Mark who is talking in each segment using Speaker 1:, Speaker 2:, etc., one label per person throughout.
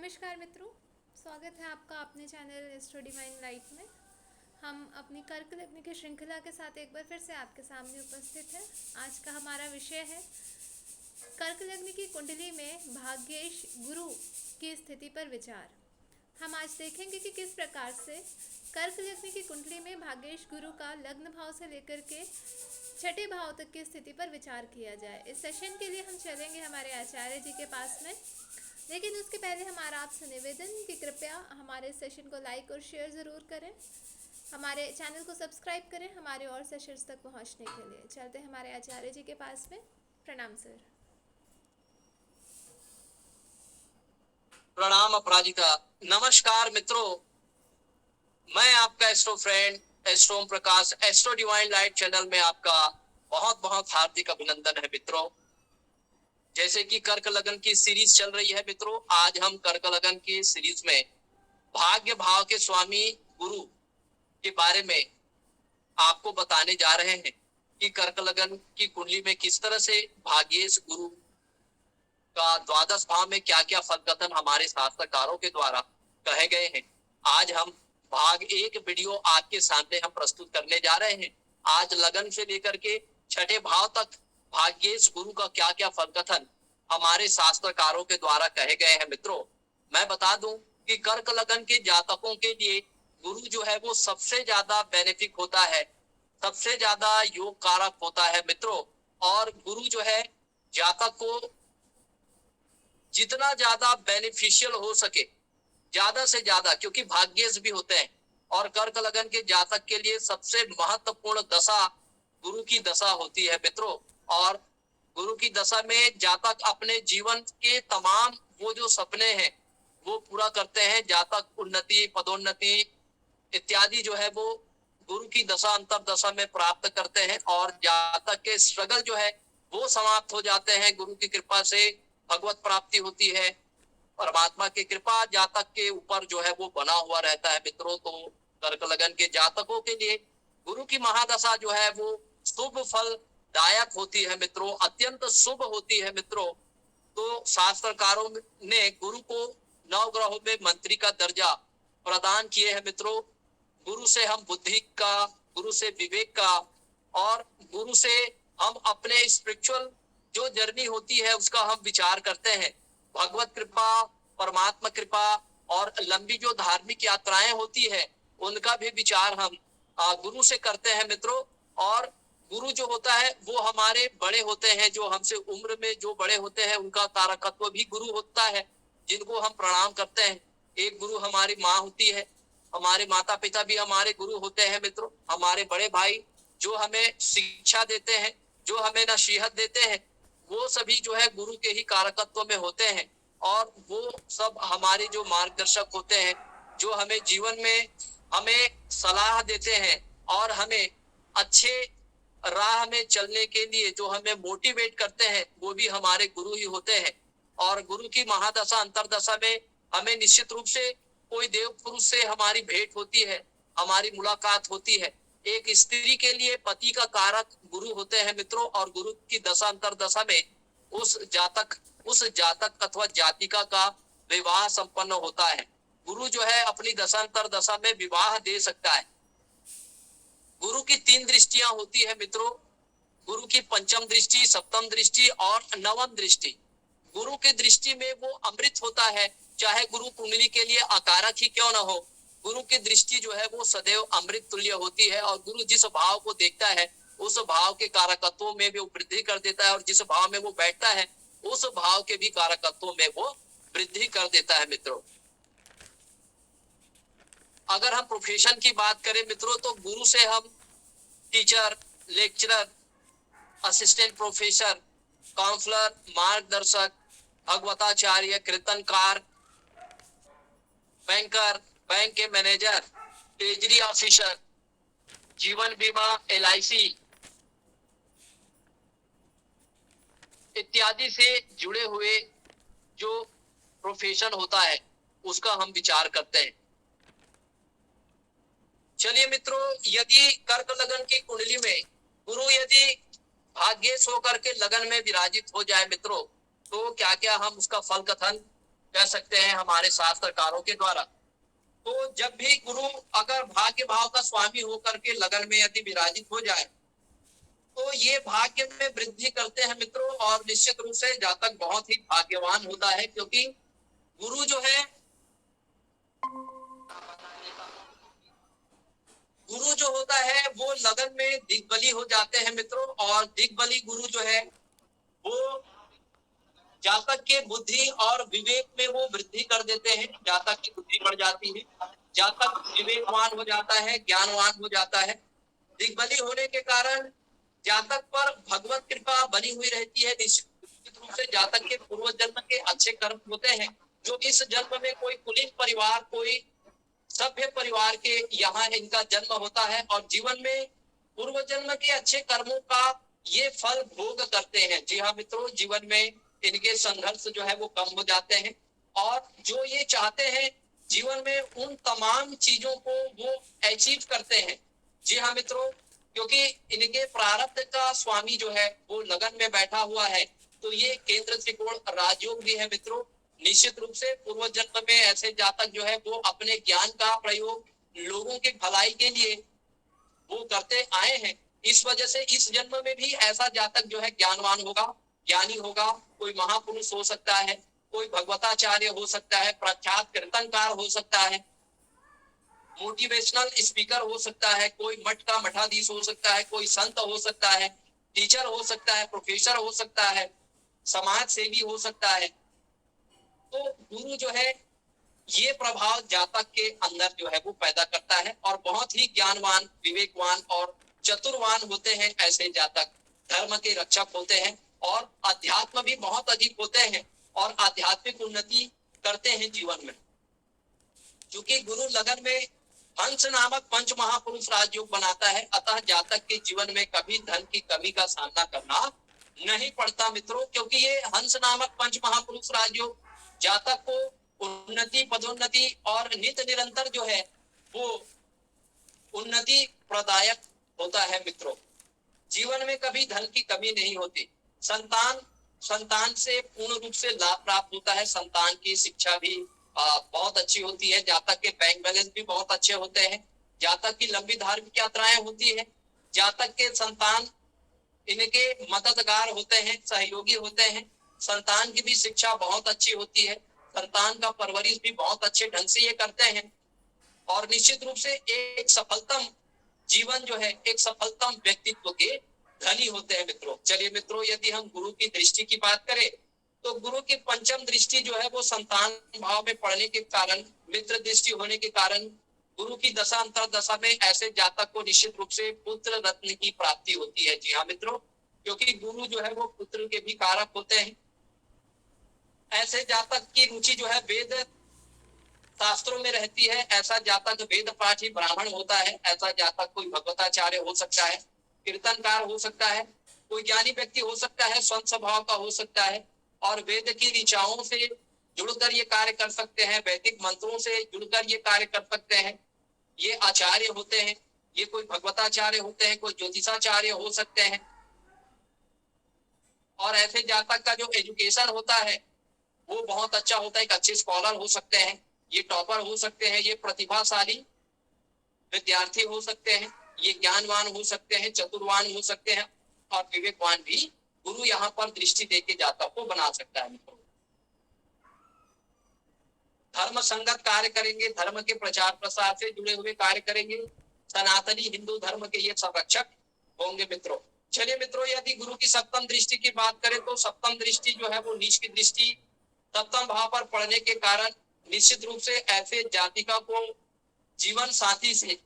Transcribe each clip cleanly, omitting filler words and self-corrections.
Speaker 1: नमस्कार मित्रों, स्वागत है आपका अपने चैनल एस्ट्रो डिवाइन लाइट में। हम अपनी कर्क लग्न की श्रृंखला के साथ एक बार फिर से आपके सामने उपस्थित हैं। आज का हमारा विषय है कर्क लग्न की कुंडली में भाग्येश गुरु की स्थिति पर विचार। हम आज देखेंगे कि किस प्रकार से कर्क लग्न की कुंडली में भाग्येश गुरु का लग्न भाव से लेकर के छठे भाव तक की स्थिति पर विचार किया जाए। इस सेशन के लिए हम चलेंगे हमारे आचार्य जी के पास में, लेकिन उसके पहले हमारा आपसे निवेदन कि कृपया हमारे सेशन को लाइक और शेयर ज़रूर करें, हमारे चैनल को सब्सक्राइब करें हमारे और सेशंस तक पहुंचने के लिए। चलते हैं हमारे आचार्य जी के पास में। प्रणाम सर।
Speaker 2: प्रणाम अपराजिता। नमस्कार मित्रों, मैं आपका astro friend astro Om Prakash astro divine light channel में आपका बहुत बहुत हार्दिक अभिनंदन है मित्रों। जैसे कि कर्क लगन की सीरीज चल रही है मित्रों, आज हम कर्क लगन की सीरीज में भाग्य भाव के स्वामी गुरु के बारे में आपको बताने जा रहे हैं कि कर्क लगन की कुंडली में किस तरह से भाग्येश गुरु का द्वादश भाव में क्या क्या फल कथन हमारे शास्त्रकारों के द्वारा कहे गए हैं। आज हम भाग एक वीडियो आपके सामने हम प्रस्तुत करने जा रहे हैं। आज लगन से लेकर के छठे भाव तक भाग्येश गुरु का क्या क्या फल कथन हमारे शास्त्रकारों के द्वारा कहे गए हैं। मित्रों, मैं बता दूं कि कर्क लगन के जातकों के लिए गुरु जो है वो सबसे ज्यादा बेनिफिक होता है, सबसे ज्यादा योग कारक होता है मित्रों। और गुरु जो है जातक को जितना ज्यादा बेनिफिशियल हो सके ज्यादा से ज्यादा, क्योंकि भाग्येश भी होते हैं और कर्क लगन के जातक के लिए सबसे महत्वपूर्ण दशा गुरु की दशा होती है मित्रों। और गुरु की दशा में जातक अपने जीवन के तमाम वो जो सपने हैं वो पूरा करते हैं। जातक उन्नति, पदोन्नति इत्यादि जो है वो गुरु की दशा अंतर दशा में प्राप्त करते हैं और जातक के स्ट्रगल जो है वो समाप्त हो जाते हैं। गुरु की कृपा से भगवत प्राप्ति होती है, परमात्मा की कृपा जातक के ऊपर जो है वो बना हुआ रहता है मित्रों। तो कर्क लगन के जातकों के लिए गुरु की महादशा जो है वो शुभ फल दायक होती है मित्रों, अत्यंत शुभ होती है मित्रों। तो शास्त्रकारों ने गुरु को नौ ग्रहों में मंत्री का दर्जा प्रदान किए हैं मित्रों। गुरु से हम बुद्धि का, गुरु से विवेक का और गुरु से हम अपने स्पिरिचुअल जो जर्नी होती है उसका हम विचार करते हैं। भगवत कृपा, परमात्मा कृपा और लंबी जो धार्मिक यात्राएं होती है उनका भी विचार हम गुरु से करते हैं मित्रों। और गुरु जो होता है वो हमारे बड़े होते हैं, जो हमसे उम्र में जो बड़े होते हैं उनका तारकत्व भी गुरु होता है, जिनको हम प्रणाम करते हैं। एक गुरु हमारी माँ होती है, हमारे माता पिता भी हमारे गुरु होते हैं मित्रों। हमारे बड़े भाई जो हमें शिक्षा देते हैं, जो हमें नसीहत देते हैं, वो सभी जो है गुरु के ही कारकत्व में होते हैं। और वो सब हमारे जो मार्गदर्शक होते हैं, जो हमें जीवन में हमें सलाह देते हैं और हमें अच्छे राह में चलने के लिए जो हमें मोटिवेट करते हैं, वो भी हमारे गुरु ही होते हैं। और गुरु की महादशा अंतरदशा में हमें निश्चित रूप से कोई देव पुरुष से हमारी भेंट होती है, हमारी मुलाकात होती है। एक स्त्री के लिए पति का कारक गुरु होते हैं मित्रों। और गुरु की दशा अंतरदशा में उस जातक अथवा जातिका का विवाह संपन्न होता है। गुरु जो है अपनी दशांतर दशा में विवाह दे सकता है। गुरु की तीन दृष्टियां होती है मित्रों, गुरु की पंचम दृष्टि, सप्तम दृष्टि और नवम दृष्टि। गुरु की दृष्टि में वो अमृत होता है, चाहे गुरु कुंडली के लिए अकारक ही क्यों ना हो। गुरु की दृष्टि जो है वो सदैव अमृत तुल्य होती है। और गुरु जिस भाव को देखता है उस भाव के कारकत्वों में भी वृद्धि कर देता है, और जिस भाव में वो बैठता है उस भाव के भी कारकत्वों में वो वृद्धि कर देता है मित्रों। अगर हम प्रोफेशन की बात करें मित्रों, तो गुरु से हम teacher, lecturer, assistant professor, counsellor, मार्गदर्शक, भगवताचार्य, कीर्तनकार, बैंकर, बैंक के मैनेजर, ट्रेजरी ऑफिसर, जीवन बीमा, LIC इत्यादि से जुड़े हुए जो प्रोफेशन होता है उसका हम विचार करते हैं। चलिए मित्रों, यदि कर्क लगन की कुंडली में गुरु यदि भाग्येश होकर के लगन में विराजित हो जाए मित्रों, तो क्या क्या हम उसका फल कथन कह सकते हैं हमारे शास्त्रकारों के द्वारा। तो जब भी गुरु अगर भाग्य भाव का स्वामी होकर के लगन में यदि विराजित हो जाए तो ये भाग्य में वृद्धि करते हैं मित्रों, और निश्चित रूप से जातक बहुत ही भाग्यवान होता है, क्योंकि गुरु जो है, गुरु जो होता है वो लगन में दिग्बली हो जाते हैं मित्रों, और दिग्बली गुरु जो है वो जातक के बुद्धि और विवेक में वो वृद्धि कर देते हैं। जातक की बुद्धि बढ़ जाती है, जातक विवेकवान हो जाता है, ज्ञानवान हो जाता है। दिग्बली होने के कारण जातक पर भगवत कृपा बनी हुई रहती है। निश्चित रूप से जातक के पूर्व जन्म के अच्छे कर्म होते हैं, जो इस जन्म में कोई कुलीन परिवार, कोई सभ्य परिवार के यहाँ इनका जन्म होता है, और जीवन में पूर्व जन्म के अच्छे कर्मों का ये फल भोग करते हैं। जी हाँ मित्रों, जीवन में इनके संघर्ष जो है वो कम हो जाते हैं, और जो ये चाहते हैं जीवन में उन तमाम चीजों को वो अचीव करते हैं। जी हाँ मित्रों, क्योंकि इनके प्रारब्ध का स्वामी जो है वो लगन में बैठा हुआ है, तो ये केंद्र त्रिकोण राजयोग भी है मित्रों। निश्चित रूप से पूर्व जन्म में ऐसे जातक जो है वो अपने ज्ञान का प्रयोग लोगों के भलाई के लिए वो करते आए हैं। इस वजह से इस जन्म में भी ऐसा जातक जो है ज्ञानवान होगा, ज्ञानी होगा। कोई महापुरुष हो सकता है, कोई भगवताचार्य हो सकता है, प्रख्यात कीर्तनकार हो सकता है, मोटिवेशनल स्पीकर हो सकता है, कोई मठ का मठाधीश हो सकता है, कोई संत हो सकता है, टीचर हो सकता है, प्रोफेसर हो सकता है, समाज सेवी हो सकता है। तो गुरु जो है ये प्रभाव जातक के अंदर जो है वो पैदा करता है, और बहुत ही ज्ञानवान, विवेकवान और चतुरवान होते हैं ऐसे जातक। धर्म के रक्षक होते हैं, और अध्यात्म भी बहुत अधिक होते हैं, और आध्यात्मिक उन्नति करते हैं जीवन में। क्योंकि गुरु लगन में हंस नामक पंच महापुरुष राजयोग बनाता है, अतः जातक के जीवन में कभी धन की कमी का सामना करना नहीं पड़ता मित्रों। क्योंकि ये हंस नामक पंच महापुरुष राजयोग जातक को उन्नति, पदोन्नति और नित्य निरंतर जो है वो उन्नति प्रदायक होता है मित्रों। जीवन में कभी धन की कमी नहीं होती। संतान से पूर्ण रूप से लाभ प्राप्त होता है। संतान की शिक्षा भी बहुत अच्छी होती है। जातक के बैंक बैलेंस भी बहुत अच्छे होते हैं। जातक की लंबी धार्मिक यात्राएं होती है। जातक के संतान इनके मददगार होते हैं, सहयोगी होते हैं। संतान की भी शिक्षा बहुत अच्छी होती है। संतान का परवरिश भी बहुत अच्छे ढंग से ये करते हैं, और निश्चित रूप से एक सफलतम जीवन जो है, एक सफलतम व्यक्तित्व के धनी होते हैं मित्रों। चलिए मित्रों, यदि हम गुरु की दृष्टि की बात करें तो गुरु की पंचम दृष्टि जो है वो संतान भाव में पड़ने के कारण, मित्र दृष्टि होने के कारण गुरु की दशा अंतर दशा में ऐसे जातक को निश्चित रूप से पुत्र रत्न की प्राप्ति होती है। जी हाँ मित्रों, क्योंकि गुरु जो है वो पुत्र के भी कारक होते हैं। ऐसे जातक की रुचि जो है वेद शास्त्रों में रहती है। ऐसा जातक वेद पाठी ब्राह्मण होता है। ऐसा जातक कोई भगवताचार्य हो सकता है, कीर्तनकार हो सकता है, कोई ज्ञानी व्यक्ति हो सकता है, संत स्वभाव का हो सकता है, और वेद की ऋचाओं से जुड़कर ये कार्य कर सकते हैं, वैदिक मंत्रों से जुड़कर ये कार्य कर सकते हैं। ये आचार्य होते हैं, ये कोई भगवताचार्य होते हैं, कोई ज्योतिषाचार्य हो सकते हैं। और ऐसे जातक का जो एजुकेशन होता है वो बहुत अच्छा होता है। एक अच्छे स्कॉलर हो सकते हैं, ये टॉपर हो सकते हैं, ये प्रतिभाशाली विद्यार्थी हो सकते हैं, ये ज्ञानवान हो सकते हैं, चतुरवान हो सकते हैं, और विवेकवान भी गुरु यहाँ पर दृष्टि देके जातक को बना सकता है। धर्म संगत कार्य करेंगे, धर्म के प्रचार प्रसार से जुड़े हुए कार्य करेंगे, सनातनी हिंदू धर्म के ये संरक्षक होंगे मित्रों। चलिए मित्रों, यदि गुरु की सप्तम दृष्टि की बात करें तो सप्तम दृष्टि जो है वो नीच की दृष्टि सप्तम भाव पर पड़ने के कारण निश्चित रूप से ऐसे जातिका को जीवन साथी से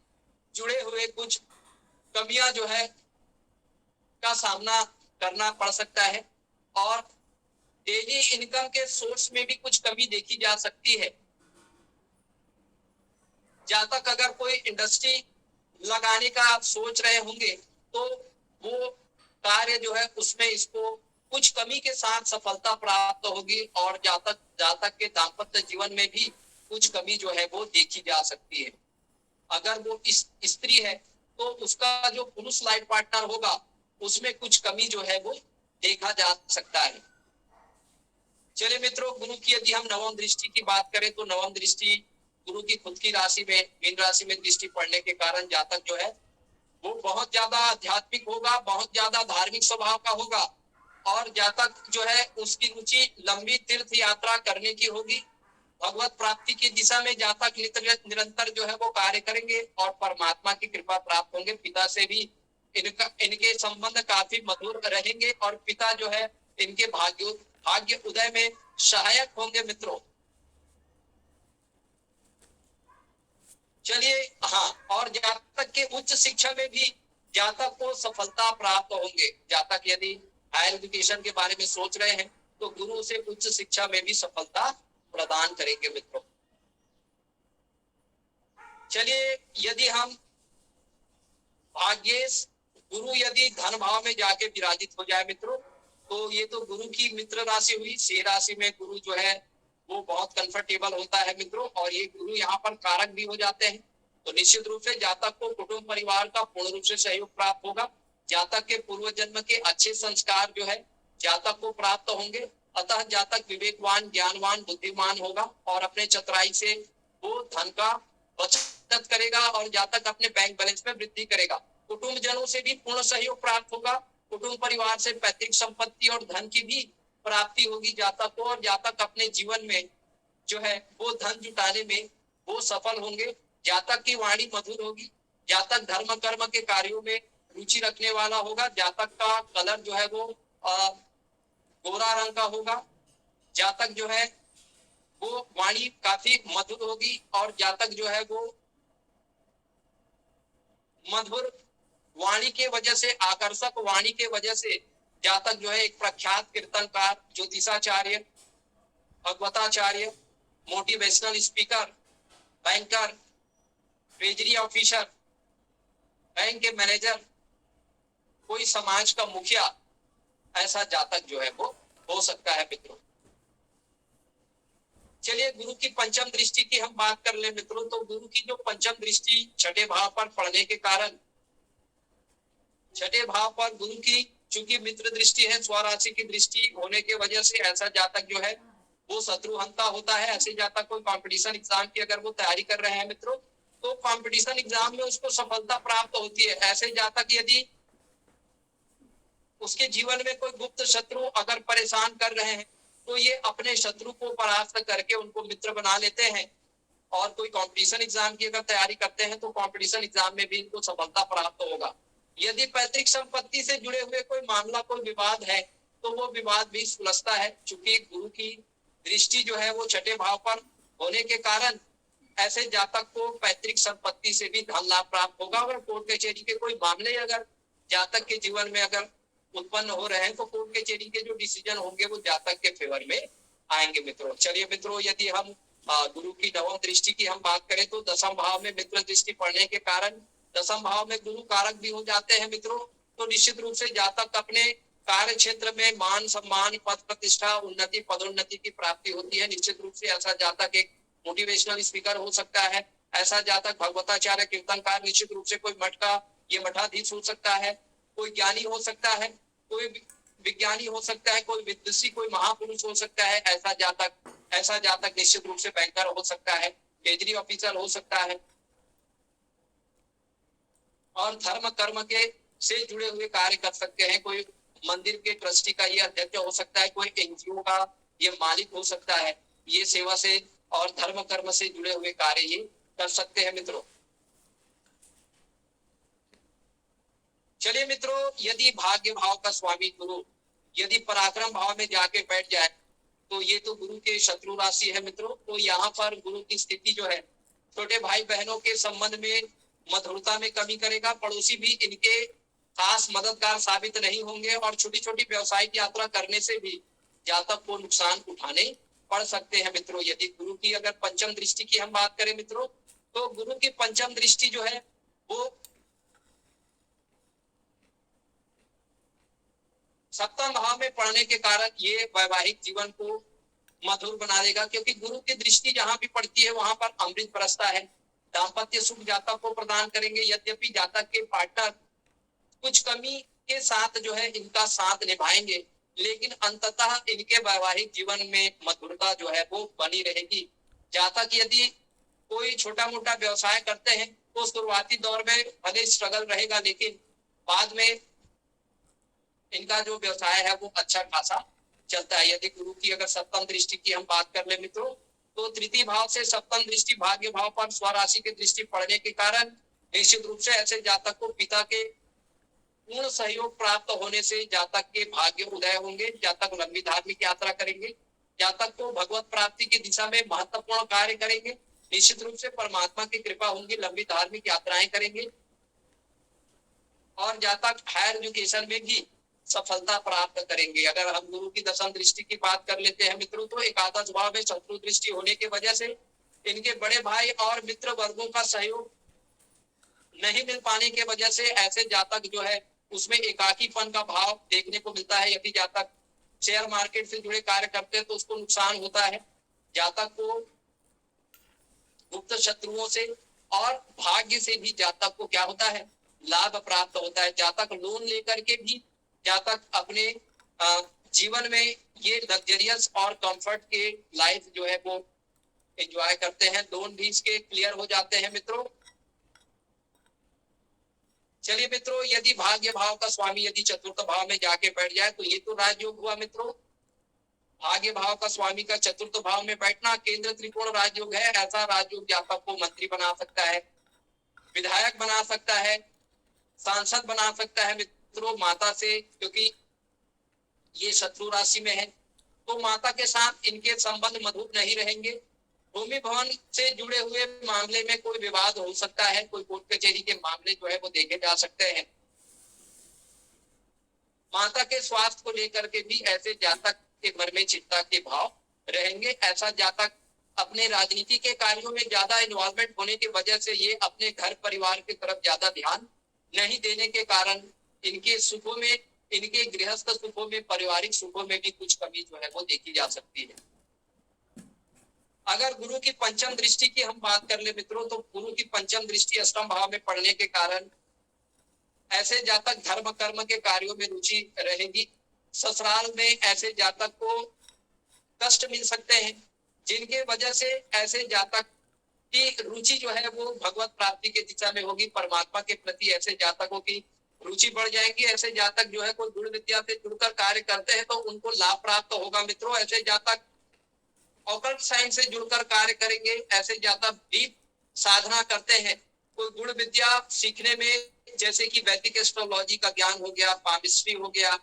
Speaker 2: जुड़े हुए कुछ कमियां जो है का सामना करना पड़ सकता है, और डेली इनकम के सोर्स में भी कुछ कमी देखी जा सकती है। जातक अगर कोई इंडस्ट्री लगाने का सोच रहे होंगे तो वो कार्य जो है उसमें इसको कुछ कमी के साथ सफलता प्राप्त होगी, और जातक के दाम्पत्य जीवन में भी कुछ कमी जो है वो देखी जा सकती है। अगर वो स्त्री है तो उसका जो पुरुष लाइफ पार्टनर होगा उसमें कुछ कमी जो है वो देखा जा सकता है। चलिए मित्रों, गुरु की यदि हम नवम दृष्टि की बात करें तो नवम दृष्टि गुरु की खुद की राशि में, मीन राशि में दृष्टि पड़ने के कारण जातक जो है वो बहुत ज्यादा आध्यात्मिक होगा, बहुत ज्यादा धार्मिक स्वभाव का होगा, और जातक जो है उसकी रुचि लंबी तीर्थ यात्रा करने की होगी। भगवत प्राप्ति की दिशा में जातक निरंतर जो है वो कार्य करेंगे और परमात्मा की कृपा प्राप्त होंगे। पिता से भी इनके संबंध काफी मधुर रहेंगे और पिता जो है इनके भाग्य उदय में सहायक होंगे मित्रों। चलिए, हाँ, और जातक के उच्च शिक्षा में भी जातक को सफलता प्राप्त होंगे। जातक यदि हायर एजुकेशन के बारे में सोच रहे हैं तो गुरु से उच्च शिक्षा में भी सफलता प्रदान करेंगे मित्रों। चलिए, यदि हम भाग्येश गुरु यदि धन भाव में जाके विराजित हो जाए मित्रों, तो ये तो गुरु की मित्र राशि हुई। से राशि में गुरु जो है वो बहुत कंफर्टेबल होता है मित्रों, और ये गुरु यहाँ पर कारक भी हो जाते हैं। तो निश्चित रूप से जातक को कुटुंब परिवार का पूर्ण रूप से सहयोग प्राप्त होगा। जातक के पूर्व जन्म के अच्छे संस्कार जो है जातक को प्राप्त होंगे। अतः जातक विवेकवान, ज्ञानवान, बुद्धिमान होगा और अपने चतुराई से वो धन का बचत करेगा और जातक अपने बैंक बैलेंस में वृद्धि करेगा। कुटुंब जनों से भी पूर्ण सहयोग प्राप्त होगा। कुटुंब परिवार से पैतृक संपत्ति और धन की भी प्राप्ति होगी जातक को, और जातक अपने जीवन में जो है वो धन जुटाने में वो सफल होंगे। जातक की वाणी मधुर होगी। जातक धर्म कर्म के कार्यों में रुचि रखने वाला होगा। जातक का कलर जो है वो गोरा रंग का होगा। जातक जो है वो वाणी काफी मधुर होगी और जातक जो है वो मधुर वाणी के वजह से, आकर्षक वाणी के वजह से जातक जो है एक प्रख्यात कीर्तनकार, ज्योतिषाचार्य, भगवताचार्य, motivational speaker, banker, treasury officer, bank के मैनेजर, कोई समाज का मुखिया, ऐसा जातक जो है वो हो सकता है मित्रों। चलिए, गुरु की पंचम दृष्टि की हम बात कर ले मित्रों। तो गुरु की जो पंचम दृष्टि छठे भाव पर पड़ने के कारण, छठे भाव पर गुरु की चूंकि मित्र दृष्टि है, स्वराशि की दृष्टि होने के वजह से ऐसा जातक जो है वो शत्रुहंता होता है। ऐसे जातक कोई कंपटीशन एग्जाम की अगर वो तैयारी कर रहे हैं मित्रों, तो कंपटीशन एग्जाम में उसको सफलता प्राप्त होती है। ऐसे जातक यदि उसके जीवन में कोई गुप्त शत्रु अगर परेशान कर रहे हैं तो ये अपने शत्रु को परास्त करके उनको मित्र बना लेते हैं। और कोई कंपटीशन एग्जाम की अगर तैयारी करते हैं तो कंपटीशन एग्जाम में भी इनको सफलता प्राप्त होगा। यदि पैतृक संपत्ति से जुड़े हुए कोई मामला, कोई विवाद है तो वो विवाद भी सुलझता है। चूंकि गुरु की दृष्टि जो है वो छठे भाव पर होने के कारण ऐसे जातक को पैतृक संपत्ति से भी धन लाभ प्राप्त होगा। अगर कोर्ट कचहरी के कोई मामले अगर जातक के जीवन में अगर उत्पन्न हो रहे हैं तो कोर्ट कचहरी के जो डिसीजन होंगे वो जातक के फेवर में आएंगे मित्रों। चलिए मित्रों, यदि हम गुरु की नवम दृष्टि की हम बात करें तो दसम भाव में मित्र दृष्टि पड़ने के कारण दसम भाव में गुरु कारक भी हो जाते हैं मित्रों। तो निश्चित रूप से जातक अपने कार्य क्षेत्र में मान सम्मान, पद प्रतिष्ठा, उन्नति, पदोन्नति की प्राप्ति होती है। निश्चित रूप से ऐसा जातक एक मोटिवेशनल स्पीकर हो सकता है। ऐसा जातक भगवताचार्य, कीर्तनकार, निश्चित रूप से कोई मठ का ये मठाधीश हो सकता है, कोई ज्ञानी हो सकता है, कोई विज्ञानी हो सकता है, कोई विद्वान, कोई महापुरुष हो सकता है। ऐसा जातक निश्चित रूप से बैंकर हो सकता है, ट्रेजरी ऑफिसर हो सकता है, और धर्म कर्म के से जुड़े हुए कार्य कर सकते हैं। कोई मंदिर के ट्रस्टी का ये अध्यक्ष हो सकता है, कोई एनजीओ का ये मालिक हो सकता है। ये सेवा से और धर्म कर्म से जुड़े हुए कार्य ये कर सकते हैं मित्रों। चलिए मित्रों, यदि भाग्य भाव का स्वामी गुरु यदि पराक्रम भाव में जाके बैठ जाए तो ये तो गुरु के शत्रु राशि है मित्रों। तो यहाँ पर गुरु की स्थिति जो है छोटे भाई बहनों के संबंध में मधुरता में कमी करेगा। पड़ोसी भी इनके खास मददगार साबित नहीं होंगे और छोटी छोटी व्यवसायिक यात्रा करने से भी जातक को नुकसान उठाने पड़ सकते हैं मित्रों। यदि गुरु की अगर पंचम दृष्टि की हम बात करें मित्रों, तो गुरु की पंचम दृष्टि जो है वो सप्तम भाव में पड़ने के कारण ये वैवाहिक जीवन को मधुर बना देगा, क्योंकि गुरु की दृष्टि जहां भी पड़ती है वहां पर अमृत बरसता है। दाम्पत्य सुख जातक को प्रदान करेंगे। यद्यपि जातक के पार्टनर कुछ कमी के साथ जो है इनका साथ निभाएंगे, लेकिन अंततः इनके वैवाहिक जीवन में मधुरता जो है वो बनी रहेगी। जातक यदि कोई छोटा मोटा व्यवसाय करते हैं तो शुरुआती दौर में भले स्ट्रगल रहेगा, लेकिन बाद में इनका जो व्यवसाय है वो अच्छा खासा चलता है। यदि गुरु की अगर सप्तम दृष्टि की हम बात कर ले मित्रों, तो तृतीय भाव से सप्तम दृष्टि भाग्य भाव पर स्वराशि की दृष्टि पड़ने के कारण निश्चित रूप से ऐसे जातक को पिता के पूर्ण सहयोग प्राप्त होने से जातक के भाग्य उदय होंगे, जातक लंबी धार्मिक यात्रा करेंगे, जातक को भगवत प्राप्ति की दिशा में महत्वपूर्ण कार्य करेंगे, निश्चित रूप से परमात्मा की कृपा होंगी, लंबी धार्मिक यात्राएं करेंगे और जातक हायर एजुकेशन में भी सफलता प्राप्त करेंगे। अगर हम गुरु की दशम दृष्टि की बात कर लेते हैं मित्रों, तो एकादश भाव में शत्रु दृष्टि होने की वजह से इनके बड़े भाई और मित्र वर्गों का सहयोग नहीं मिल पाने के वजह से ऐसे जातक जो है उसमें एकाकीपन का भाव देखने को मिलता है। यदि जातक शेयर मार्केट से जुड़े कार्य करते हैं तो उसको नुकसान होता है। जातक को गुप्त शत्रुओं से और भाग्य से भी जातक को क्या होता है, लाभ प्राप्त होता है। जातक लोन लेकर के भी जातक अपने जीवन में ये लग्जरियस और कंफर्ट के लाइफ जो है वो एंजॉय करते हैं। लोन भी इसके क्लियर हो जाते हैं मित्रों। चलिए मित्रों, यदि भाग्य भाव का स्वामी यदि चतुर्थ भाव में जाके बैठ जाए तो ये तो राजयोग हुआ मित्रों। भाग्य भाव का स्वामी का चतुर्थ भाव में बैठना केंद्र त्रिकोण राजयोग है। ऐसा राजयोग जातक को मंत्री बना सकता है, विधायक बना सकता है, सांसद बना सकता है मित्रों। माता से, क्योंकि ये शत्रु राशि में है, तो माता के साथ इनके संबंध मधुर नहीं रहेंगे। भूमि भवन से जुड़े हुए मामले में कोई विवाद हो सकता है, कोई कोर्ट कचहरी के मामले जो है वो देखे जा सकते हैं। माता के स्वास्थ्य को लेकर के भी ऐसे जातक के मन में चिंता के भाव रहेंगे। ऐसा जातक अपने राजनीति के कार्यों में ज्यादा इन्वॉल्वमेंट होने की वजह से ये अपने घर परिवार की तरफ ज्यादा ध्यान नहीं देने के कारण इनके सुखों में, इनके गृहस्थ सुखों में, पारिवारिक सुखों में भी कुछ कमी जो है वो देखी जा सकती है। अगर गुरु की पंचम दृष्टि की हम बात कर ले मित्रों, तो गुरु की पंचम दृष्टि अष्टम भाव में पड़ने के कारण ऐसे जातक धर्म कर्म के कार्यों में रुचि रहेगी। ससुराल में ऐसे जातक को कष्ट मिल सकते हैं, जिनके वजह से ऐसे जातक की रुचि जो है वो भगवत प्राप्ति की दिशा में होगी। परमात्मा के प्रति ऐसे जातकों की रुचि बढ़ जाएगी। ऐसे जातक जो है कोई गुण विद्या से जुड़कर कार्य करते हैं तो उनको लाभ प्राप्त होगा मित्रों। ऐसे जातक ऑकल्ट साइंस से जुड़कर कार्य करेंगे। ऐसे जातक डीप साधना करते हैं, कोई गुण विद्या सीखने में, जैसे कि वैदिक एस्ट्रोलॉजी का ज्ञान हो गया, पामिस्ट्री हो गया,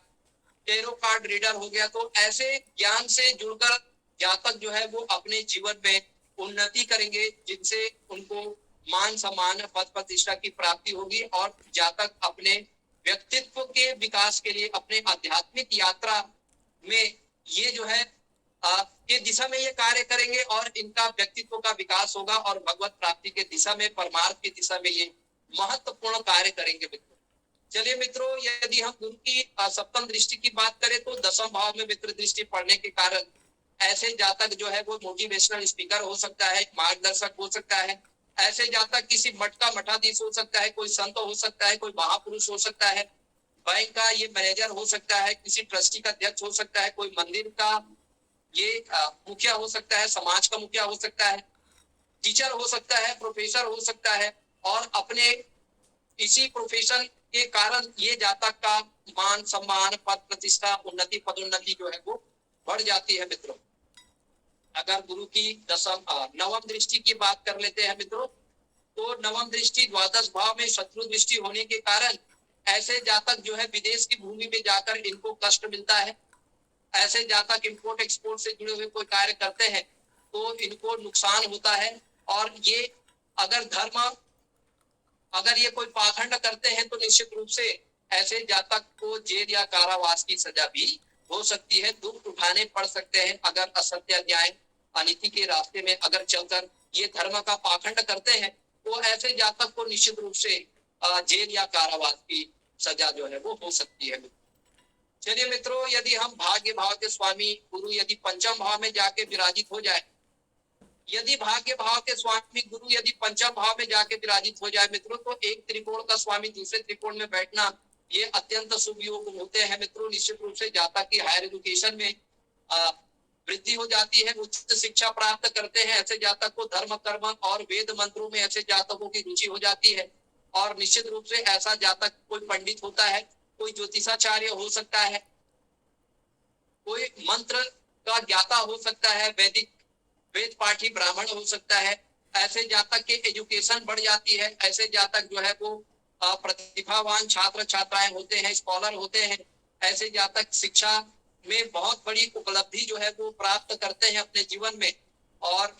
Speaker 2: टेरो कार्ड रीडर हो गया, तो ऐसे ज्ञान से जुड़कर जातक जो है वो अपने जीवन में उन्नति करेंगे, जिनसे उनको मान सम्मान पद प्रतिष्ठा की प्राप्ति होगी और जातक अपने व्यक्तित्व के विकास के लिए अपने आध्यात्मिक यात्रा में ये जो है ये दिशा में ये कार्य करेंगे और इनका व्यक्तित्व का विकास होगा और भगवत प्राप्ति के दिशा में, परमार्थ की दिशा में ये महत्वपूर्ण कार्य करेंगे मित्रों। चलिए मित्रों, यदि हम गुरु की सप्तम दृष्टि की बात करें तो दसम भाव में मित्र दृष्टि पड़ने के कारण ऐसे जातक जो है वो मोटिवेशनल स्पीकर हो सकता है, मार्गदर्शक हो सकता है। ऐसे जातक किसी मठ का मठाधीश हो सकता है, कोई संत हो सकता है, कोई महापुरुष हो सकता है, बैंक का ये मैनेजर हो सकता है, किसी ट्रस्टी का अध्यक्ष हो सकता है, कोई मंदिर का ये मुखिया हो सकता है, समाज का मुखिया हो सकता है, टीचर हो सकता है, प्रोफेसर हो सकता है। और अपने इसी प्रोफेशन के कारण ये जातक का मान सम्मान पद प्रतिष्ठा उन्नति पदोन्नति जो है वो बढ़ जाती है मित्रों। अगर गुरु की नवम दृष्टि की बात कर लेते हैं मित्रों, तो नवम दृष्टि द्वादश भाव में शत्रु दृष्टि होने के कारण ऐसे जातक जो है विदेश की भूमि में जाकर इनको कष्ट मिलता है। ऐसे जातक इंपोर्ट एक्सपोर्ट से जुड़े हुए कोई कार्य करते हैं तो इनको नुकसान होता है। और ये अगर ये कोई पाखंड करते हैं तो निश्चित रूप से ऐसे जातक को जेल या कारावास की सजा भी हो सकती है, दुख उठाने पड़ सकते हैं। अगर असत्य न्याय अनीति के रास्ते में अगर चलकर ये धर्म का पाखंड करते हैं तो ऐसे जातक को निश्चित रूप से जेल या कारावास की सजा जो है वो हो सकती है। चलिए मित्रों, यदि हम भाग्य भाव के स्वामी गुरु यदि पंचम भाव में जाके विराजित हो जाए, यदि भाग्य भाव के स्वामी गुरु यदि पंचम भाव में जाके विराजित हो जाए मित्रों, तो एक त्रिकोण का स्वामी दूसरे त्रिकोण में बैठना ये अत्यंत शुभ योग होते हैं मित्रों। निश्चित रूप से जातक की हायर एजुकेशन में वृद्धि हो जाती है, उच्च शिक्षा प्राप्त करते हैं। ऐसे जातक को धर्म कर्म और वेद मंत्रों में ऐसे जातकों की रुचि हो जाती है। और निश्चित रूप से ऐसा जातक कोई पंडित होता है, कोई ज्योतिषाचार्य हो सकता है, कोई मंत्र का ज्ञाता हो सकता है, वैदिक वेद पाठी ब्राह्मण हो सकता है। ऐसे जातक के एजुकेशन बढ़ जाती है। ऐसे जातक जो है वो प्रतिभावान छात्र छात्राएं होते हैं, स्कॉलर होते हैं। ऐसे जातक शिक्षा में बहुत बड़ी उपलब्धि जो है वो प्राप्त करते हैं अपने जीवन में। और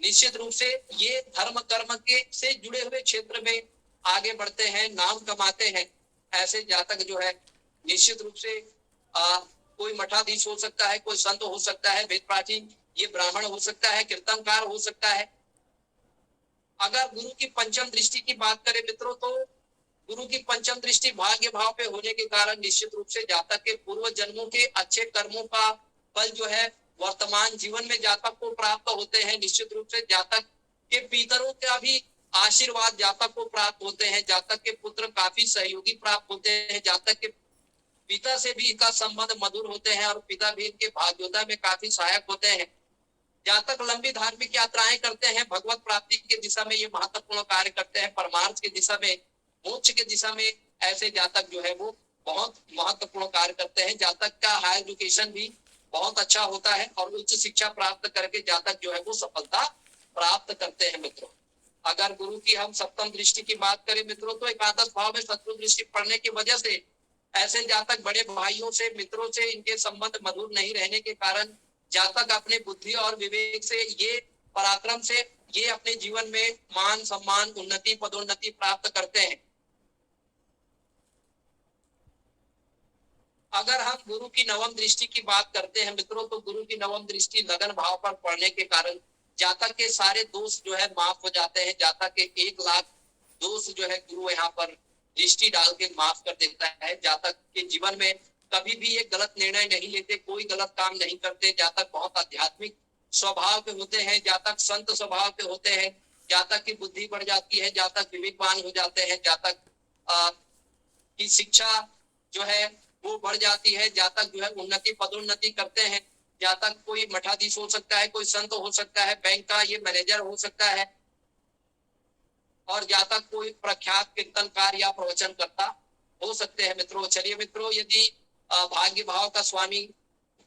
Speaker 2: निश्चित रूप से ये धर्म कर्म के से जुड़े हुए क्षेत्र में आगे बढ़ते हैं, नाम कमाते हैं। ऐसे जातक जो है निश्चित रूप से कोई मठाधीश हो सकता है, कोई संत हो सकता है, वेद पाठी, ये ब्राह्मण हो सकता है, कीर्तनकार हो सकता है। अगर गुरु की पंचम दृष्टि की बात करें मित्रों, तो गुरु की पंचम दृष्टि भाग्य भाव पे होने के कारण निश्चित रूप से जातक के पूर्व जन्मों के अच्छे कर्मों का फल जो है वर्तमान जीवन में जातक को प्राप्त होते हैं। निश्चित रूप से जातक के पितरों का भी आशीर्वाद जातक को प्राप्त होते हैं। जातक के पुत्र काफी सहयोगी प्राप्त होते हैं। जातक के पिता से भी इनका संबंध मधुर होते हैं और पिता भी इनके भाग्योदय में काफी सहायक होते हैं। जातक लंबी धार्मिक यात्राएं करते हैं, भगवत प्राप्ति की दिशा में ये महत्वपूर्ण कार्य करते हैं, परमार्थ की दिशा में, मोक्ष की दिशा में ऐसे जातक जो है वो बहुत महत्वपूर्ण कार्य करते हैं। जातक का हायर एजुकेशन भी बहुत अच्छा होता है और उच्च शिक्षा प्राप्त करके जातक जो है वो सफलता प्राप्त करते हैं मित्रों। अगर गुरु की हम सप्तम दृष्टि की बात करें मित्रों, तो एकादश भाव में शत्रु दृष्टि पड़ने की वजह से ऐसे जातक बड़े भाइयों से, मित्रों से इनके संबंध मधुर नहीं रहने के कारण जातक अपने बुद्धि और विवेक से, ये पराक्रम से ये अपने जीवन में मान सम्मान, उन्नति, पदोन्नति प्राप्त करते हैं। अगर हम गुरु की नवम दृष्टि की बात करते हैं मित्रों, तो गुरु की नवम दृष्टि लगन भाव पर पड़ने के कारण जातक के सारे दोष जो है माफ हो जाते हैं। जातक के 1 लाख दोष जो है गुरु यहाँ पर दृष्टि डाल के माफ कर देता है। जातक के जीवन में कभी भी एक गलत निर्णय नहीं लेते, कोई गलत काम नहीं करते। जातक बहुत आध्यात्मिक स्वभाव के होते हैं, जातक संत स्वभाव के होते हैं। जातक की बुद्धि बढ़ जाती है, जातक विवेकवान हो जाते हैं, जातक की शिक्षा जो है वो बढ़ जाती है। जातक जो है उन्नति, पदोन्नति करते हैं। जातक कोई मठाधीश हो सकता है, कोई संत हो सकता है, बैंक का ये मैनेजर हो सकता है, और जातक कोई प्रख्यात कीर्तनकार या प्रवचनकर्ता हो सकते हैं मित्रों। चलिए मित्रों, यदि भाग्य भाव का स्वामी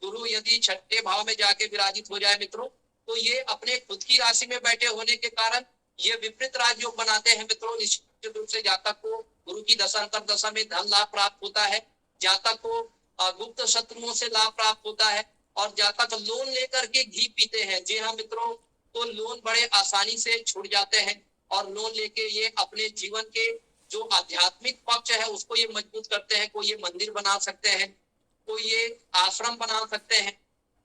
Speaker 2: गुरु यदि छठे भाव में जाके विराजित हो जाए मित्रों, तो ये अपने खुद की राशि में बैठे होने के कारण ये विपरीत राजयोग बनाते हैं मित्रों। निश्चित रूप से जातक को गुरु की दशा अंतरदशा में धन लाभ प्राप्त होता है। जातक को गुप्त शत्रुओं से लाभ प्राप्त होता है। और जातक लोन लेकर के घी पीते हैं। जी हाँ मित्रों, तो लोन बड़े आसानी से छूट जाते हैं और लोन लेके ये अपने जीवन के जो आध्यात्मिक पक्ष है उसको ये मजबूत करते हैं। कोई ये मंदिर बना सकते हैं, कोई ये आश्रम बना सकते हैं।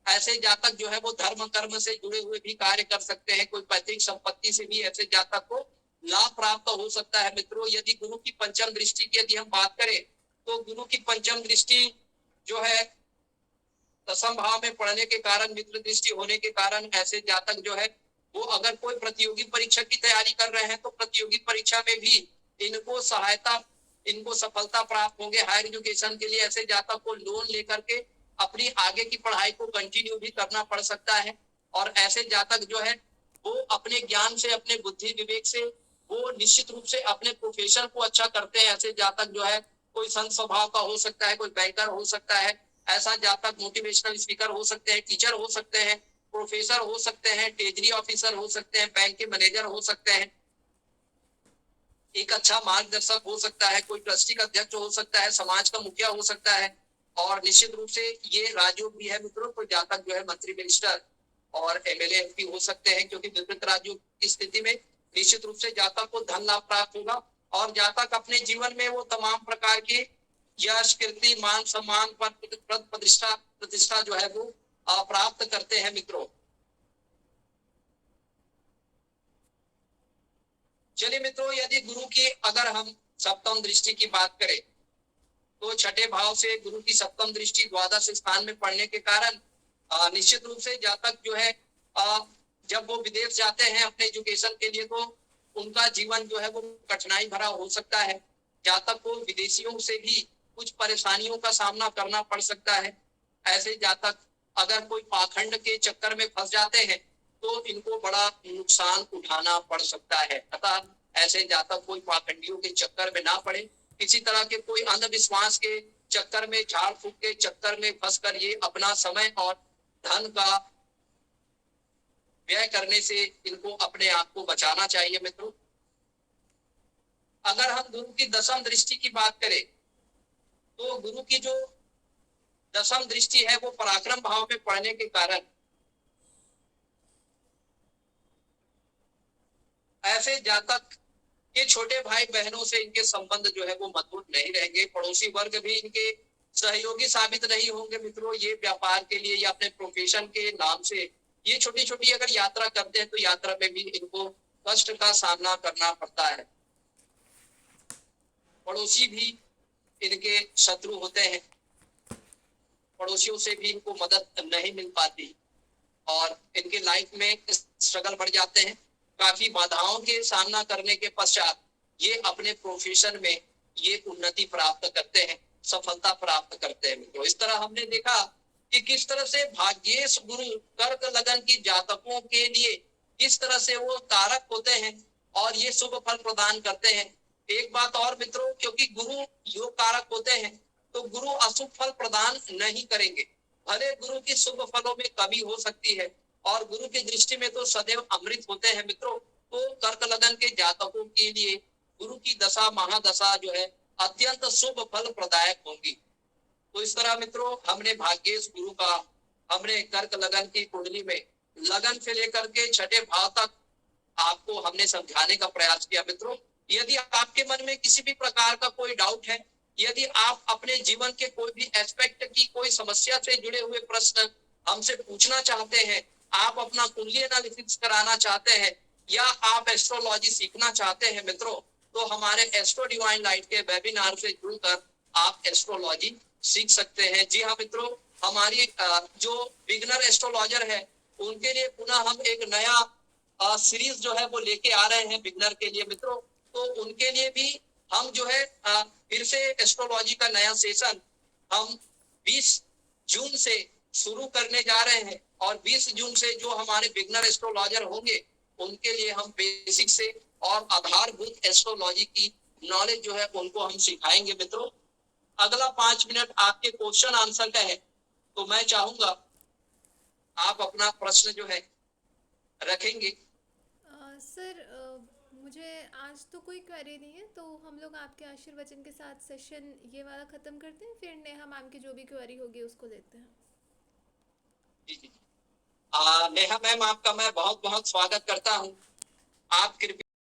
Speaker 2: ऐसे जातक जो है वो धर्म कर्म से जुड़े हुए भी कार्य कर सकते हैं। कोई पैतृक संपत्ति से भी ऐसे जातक को लाभ प्राप्त हो सकता है मित्रों। यदि गुरु की पंचम दृष्टि की यदि हम बात करें, तो गुरु की पंचम दृष्टि जो है दशम भाव में पढ़ने के कारण, मित्र दृष्टि होने के कारण ऐसे जातक जो है वो अगर कोई प्रतियोगी परीक्षा की तैयारी कर रहे हैं, तो प्रतियोगी परीक्षा में भी इनको सहायता, इनको सफलता प्राप्त होंगे। हायर एजुकेशन के लिए ऐसे जातक को लोन लेकर के अपनी आगे की पढ़ाई को कंटिन्यू भी करना पड़ सकता है। और ऐसे जातक जो है वो अपने ज्ञान से, अपने बुद्धि विवेक से वो निश्चित रूप से अपने प्रोफेशन को अच्छा करते हैं। ऐसे जातक जो है कोई संत स्वभाव का हो सकता है, कोई बैंकर हो सकता है, ऐसा जातक मोटिवेशनल स्पीकर हो सकते हैं, टीचर हो सकते हैं, प्रोफेसर हो सकते हैं, ट्रेजरी ऑफिसर हो सकते हैं, बैंक के मैनेजर हो सकते हैं, एक अच्छा मार्गदर्शक हो सकता है, कोई ट्रस्टी का अध्यक्ष हो सकता है, समाज का मुखिया हो सकता है। और निश्चित रूप से ये राजयोग भी है मित्रों, तो जातक जो है मंत्री, मिनिस्टर और एमएलए, एमपी हो सकते हैं। क्योंकि विपरीत राजयोग की स्थिति में निश्चित रूप से जातक को धन लाभ प्राप्त होगा और जातक अपने जीवन में वो तमाम प्रकार की यश, कीर्ति, मान सम्मान, प्रतिष्ठा जो है वो प्राप्त करते हैं मित्रों। चलिए मित्रों, यदि गुरु की अगर हम सप्तम दृष्टि की बात करें, तो छठे भाव से गुरु की सप्तम दृष्टि द्वादश स्थान में पड़ने के कारण निश्चित रूप से जातक जो है जब वो विदेश जाते हैं अपने एजुकेशन के लिए, तो उनका जीवन जो है वो कठिनाई भरा हो सकता है। जातक को विदेशियों से भी कुछ परेशानियों का सामना करना पड़ सकता है। ऐसे जातक अगर कोई पाखंड के चक्कर में फंस जाते हैं तो इनको बड़ा नुकसान उठाना पड़ सकता है। अतः ऐसे जातक कोई पाखंडियों के चक्कर में ना पड़े, किसी तरह के कोई अंधविश्वास के चक्कर में, झाड़ फूक के चक्कर में फंसकर ये अपना समय और धन का व्यय करने से इनको अपने आप को बचाना चाहिए मित्रों। अगर हम गुरु की दशम दृष्टि की बात करें तो गुरु की जो दशम दृष्टि है वो पराक्रम भाव में पड़ने के कारण ऐसे जातक के छोटे भाई बहनों से इनके संबंध जो है वो मजबूत नहीं रहेंगे। पड़ोसी वर्ग भी इनके सहयोगी साबित नहीं होंगे मित्रों। ये व्यापार के लिए या अपने प्रोफेशन के नाम से ये छोटी छोटी अगर यात्रा करते हैं तो यात्रा में भी इनको कष्ट का सामना करना पड़ता है। पड़ोसी भी इनके शत्रु होते हैं, पड़ोसियों से भी इनको मदद नहीं मिल पाती और इनके लाइफ में स्ट्रगल बढ़ जाते हैं। काफी बाधाओं के सामना करने के पश्चात ये अपने प्रोफेशन में ये उन्नति प्राप्त करते हैं, सफलता प्राप्त करते हैं मित्रों। इस तरह हमने देखा कि किस तरह से भाग्येश गुरु कर्क लगन की जातकों के लिए किस तरह से वो कारक होते हैं और ये शुभ फल प्रदान करते हैं। एक बात और मित्रों, क्योंकि गुरु योग कारक होते हैं तो गुरु अशुभ फल प्रदान नहीं करेंगे। भले गुरु की शुभ फलों में कमी हो सकती है और गुरु की दृष्टि में तो सदैव अमृत होते हैं मित्रों। तो कर्क लगन के जातकों के लिए गुरु की दशा महादशा जो है अत्यंत शुभ फल प्रदायक होंगी। तो इस तरह मित्रों हमने भाग्येश गुरु का हमने कर्क लगन की कुंडली में लगन से लेकर के छठे भाव तक आपको हमने समझाने का प्रयास किया मित्रों। यदि आपके मन में किसी भी प्रकार का कोई डाउट है, यदि आप अपने जीवन के कोई भी एस्पेक्ट की कोई समस्या से जुड़े हुए प्रश्न हमसे पूछना चाहते हैं, आप अपना कुंडली एनालिसिस कराना चाहते हैं या आप एस्ट्रोलॉजी सीखना चाहते हैं मित्रों, तो हमारे एस्ट्रो डिवाइन लाइट के वेबिनार से जुड़कर आप एस्ट्रोलॉजी सीख सकते हैं। जी हाँ मित्रों, हमारी जो बिगनर एस्ट्रोलॉजर है उनके लिए पुनः हम एक नया सीरीज जो है वो लेके आ रहे हैं बिगनर के लिए मित्रों। तो उनके लिए भी हम जो है फिर से एस्ट्रोलॉजी का नया सेशन हम 20 जून से शुरू करने जा रहे हैं और 20 जून से जो हमारे बिगनर एस्ट्रोलॉजर होंगे उनके लिए हम बेसिक से और आधारभूत एस्ट्रोलॉजी की नॉलेज जो है उनको हम सिखाएंगे मित्रों। अगला 5 मिनट आपके क्वेश्चन आंसर का है, तो मैं चाहूंगा आप अपना प्रश्न जो है रखेंगे।
Speaker 1: सर मुझे आज तो कोई क्वेरी नहीं है, तो हम लोग आपके आशीर्वचन के साथ सेशन ये वाला ख़त्म करते हैं, फिर नेहा मैम की जो भी क्वेरी होगी उसको लेते हैं।
Speaker 2: जी जी। नेहा मैम, आपका मैं बहुत बहुत स्वागत करता हूँ। आप कृपया